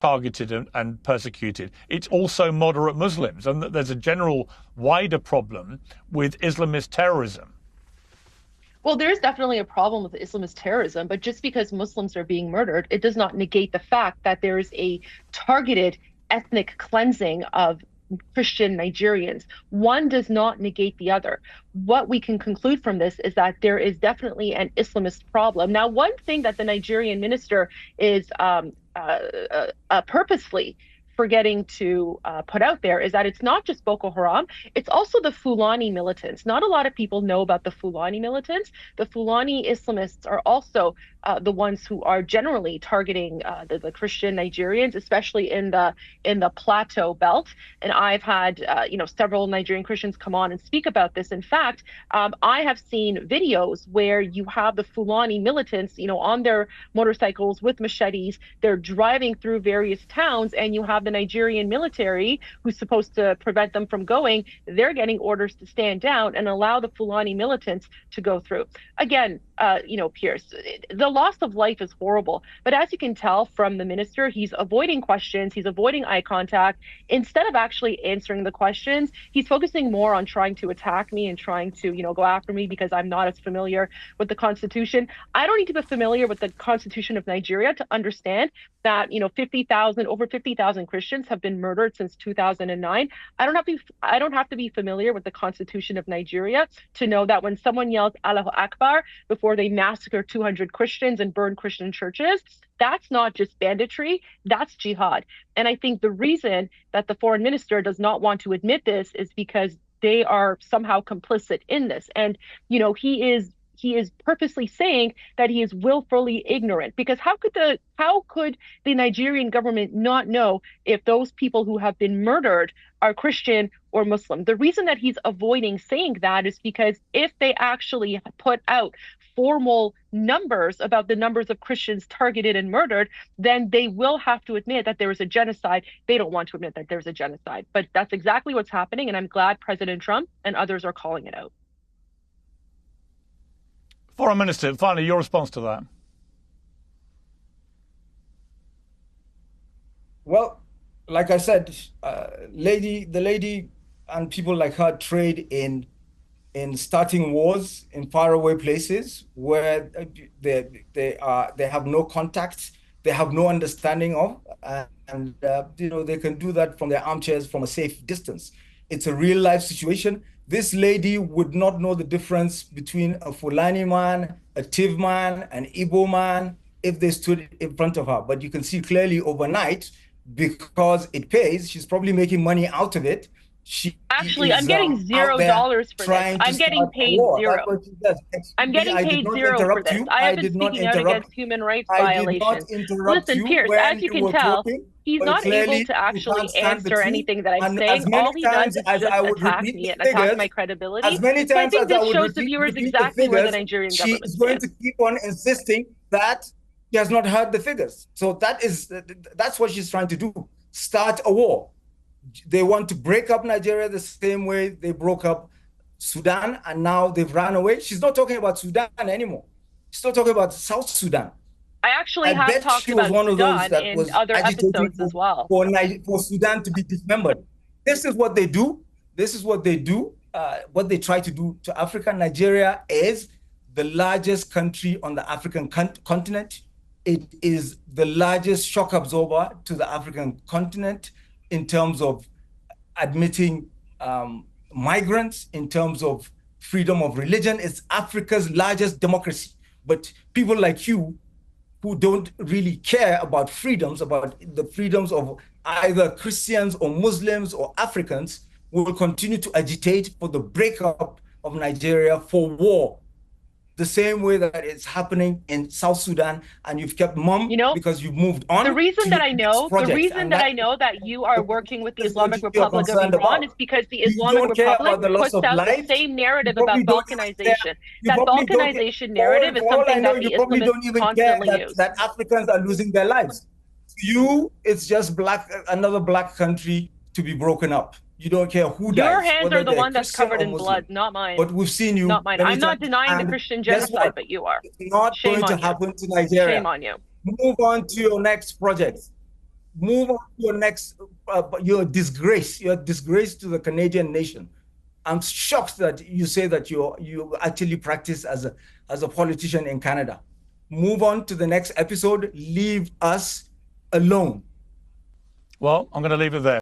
targeted and persecuted. It's also moderate Muslims, and that there's a general wider problem with Islamist terrorism. Well, there's definitely a problem with Islamist terrorism, but just because Muslims are being murdered, it does not negate the fact that there is a targeted ethnic cleansing of Christian Nigerians. One does not negate the other. What we can conclude from this is that there is definitely an Islamist problem. Now, one thing that the Nigerian minister is purposefully forgetting to put out there is that it's not just Boko Haram, it's also the Fulani militants. Not a lot of people know about the Fulani militants. The Fulani Islamists are also the ones who are generally targeting the Christian Nigerians, especially in the Plateau Belt. And I've had several Nigerian Christians come on and speak about this. In fact, I have seen videos where you have the Fulani militants, on their motorcycles with machetes. They're driving through various towns, and you have the Nigerian military who's supposed to prevent them from going. They're getting orders to stand down and allow the Fulani militants to go through. Again, Pierce, the loss of life is horrible. But as you can tell from the minister, he's avoiding questions. He's avoiding eye contact. Instead of actually answering the questions, he's focusing more on trying to attack me and trying to, go after me because I'm not as familiar with the Constitution. I don't need to be familiar with the Constitution of Nigeria to understand that, over 50,000 Christians have been murdered since 2009. I don't have to be familiar with the Constitution of Nigeria to know that when someone yells Allahu Akbar before they massacre 200 Christians and burn Christian churches, that's not just banditry, that's jihad. And I think the reason that the foreign minister does not want to admit this is because they are somehow complicit in this. And, he is purposely saying that he is willfully ignorant, because how could the Nigerian government not know if those people who have been murdered are Christian or Muslim? The reason that he's avoiding saying that is because if they actually put out formal numbers about the numbers of Christians targeted and murdered, then they will have to admit that there was a genocide. They don't want to admit that there's a genocide, but that's exactly what's happening. And I'm glad President Trump and others are calling it out. Foreign Minister, finally, your response to that. Well, like I said, the lady and people like her trade in starting wars in faraway places where they have no contact, they have no understanding of, and they can do that from their armchairs from a safe distance. It's a real life situation. This lady would not know the difference between a Fulani man, a Tiv man, an Igbo man, if they stood in front of her. But you can see clearly overnight, because it pays, she's probably making money out of it. Actually, I'm getting $0 for this. I'm getting paid zero. I'm getting paid zero for this. I have been speaking out against human rights violations. Listen, Pierce, as you can tell, he's not able to actually answer anything that I'm saying. All he does is just attack me and attack my credibility. So I think this shows the viewers exactly where the Nigerian government is. She is going to keep on insisting that she has not heard the figures. So that's what she's trying to do. Start a war. They want to break up Nigeria the same way they broke up Sudan, and now they've run away. She's not talking about Sudan anymore. She's not talking about South Sudan. I actually have talked about Sudan in other episodes as well. For Sudan to be dismembered. This is what they do. This is what they do. What they try to do to Africa. Nigeria is the largest country on the African continent. It is the largest shock absorber to the African continent in terms of admitting migrants, in terms of freedom of religion. It's Africa's largest democracy. But people like you, who don't really care about freedoms, about the freedoms of either Christians or Muslims or Africans, will continue to agitate for the breakup of Nigeria, for war, the same way that it's happening in South Sudan, and you've kept mum because you've moved on. The reason that I know that you are working with the Islamic Republic of Iran is because the Islamic Republic puts out the same narrative about balkanization. That balkanization narrative is something that the Islamists constantly use. That Africans are losing their lives. To you, it's just another black country to be broken up. You don't care who dies. Your hands are the one that's covered in blood, not mine. But we've seen you. Not mine. I'm not denying the Christian genocide, but you are. It's not going to happen to Nigeria. Shame on you. Move on to your next project. Move on to your next, your disgrace to the Canadian nation. I'm shocked that you say that you actually practice as a politician in Canada. Move on to the next episode. Leave us alone. Well, I'm going to leave it there.